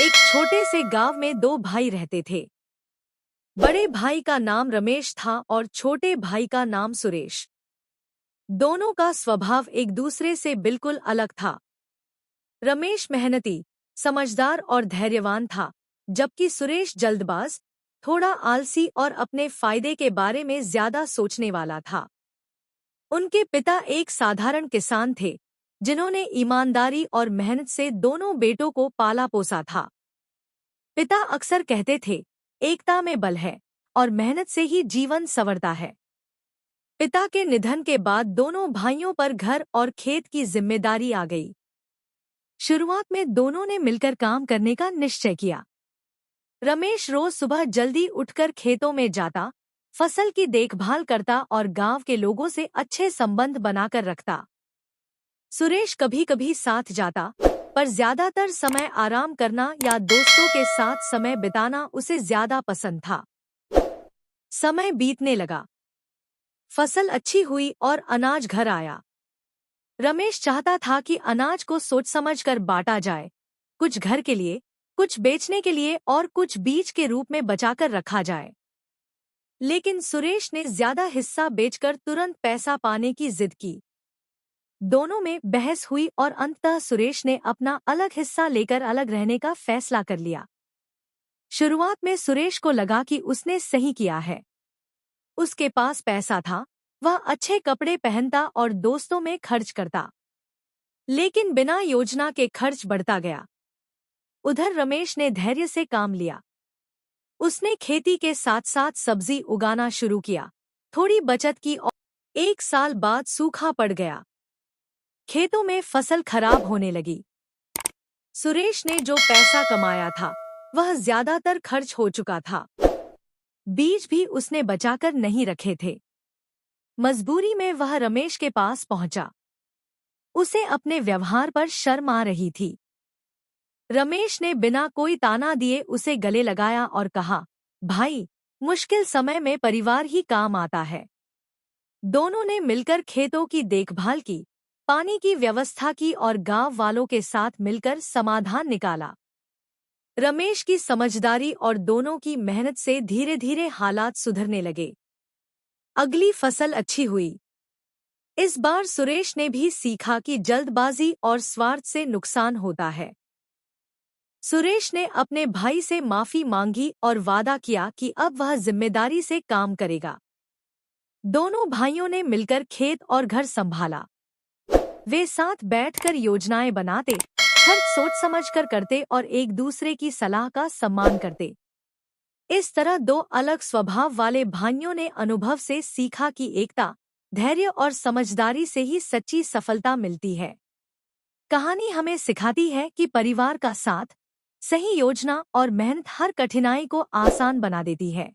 एक छोटे से गांव में दो भाई रहते थे। बड़े भाई का नाम रमेश था और छोटे भाई का नाम सुरेश। दोनों का स्वभाव एक दूसरे से बिल्कुल अलग था। रमेश मेहनती, समझदार और धैर्यवान था, जबकि सुरेश जल्दबाज, थोड़ा आलसी और अपने फायदे के बारे में ज्यादा सोचने वाला था। उनके पिता एक साधारण किसान थे, जिन्होंने ईमानदारी और मेहनत से दोनों बेटों को पाला पोसा था। पिता अक्सर कहते थे, एकता में बल है और मेहनत से ही जीवन संवरता है। पिता के निधन के बाद दोनों भाइयों पर घर और खेत की जिम्मेदारी आ गई। शुरुआत में दोनों ने मिलकर काम करने का निश्चय किया। रमेश रोज सुबह जल्दी उठकर खेतों में जाता, फसल की देखभाल करता और गांव के लोगों से अच्छे संबंध बनाकर रखता। सुरेश कभी कभी साथ जाता, पर ज्यादातर समय आराम करना या दोस्तों के साथ समय बिताना उसे ज्यादा पसंद था। समय बीतने लगा, फसल अच्छी हुई और अनाज घर आया। रमेश चाहता था कि अनाज को सोच समझकर बांटा जाए, कुछ घर के लिए, कुछ बेचने के लिए और कुछ बीज के रूप में बचाकर रखा जाए। लेकिन सुरेश ने ज्यादा हिस्सा बेचकर तुरंत पैसा पाने की जिद की। दोनों में बहस हुई और अंततः सुरेश ने अपना अलग हिस्सा लेकर अलग रहने का फैसला कर लिया। शुरुआत में सुरेश को लगा कि उसने सही किया है। उसके पास पैसा था, वह अच्छे कपड़े पहनता और दोस्तों में खर्च करता। लेकिन बिना योजना के खर्च बढ़ता गया। उधर रमेश ने धैर्य से काम लिया। उसने खेती के साथ साथ सब्जी उगाना शुरू किया, थोड़ी बचत की और एक साल बाद सूखा पड़ गया। खेतों में फसल खराब होने लगी। सुरेश ने जो पैसा कमाया था, वह ज्यादातर खर्च हो चुका था। बीज भी उसने बचाकर नहीं रखे थे। मजबूरी में वह रमेश के पास पहुंचा। उसे अपने व्यवहार पर शर्म आ रही थी। रमेश ने बिना कोई ताना दिए उसे गले लगाया और कहा, भाई, मुश्किल समय में परिवार ही काम आता है। दोनों ने मिलकर खेतों की देखभाल की, पानी की व्यवस्था की और गांव वालों के साथ मिलकर समाधान निकाला। रमेश की समझदारी और दोनों की मेहनत से धीरे धीरे हालात सुधरने लगे। अगली फसल अच्छी हुई। इस बार सुरेश ने भी सीखा कि जल्दबाजी और स्वार्थ से नुकसान होता है। सुरेश ने अपने भाई से माफी मांगी और वादा किया कि अब वह जिम्मेदारी से काम करेगा। दोनों भाइयों ने मिलकर खेत और घर संभाला। वे साथ बैठकर योजनाएं बनाते, खर्च सोच समझकर करते और एक दूसरे की सलाह का सम्मान करते। इस तरह दो अलग स्वभाव वाले भाइयों ने अनुभव से सीखा कि एकता, धैर्य और समझदारी से ही सच्ची सफलता मिलती है। कहानी हमें सिखाती है कि परिवार का साथ, सही योजना और मेहनत हर कठिनाई को आसान बना देती है।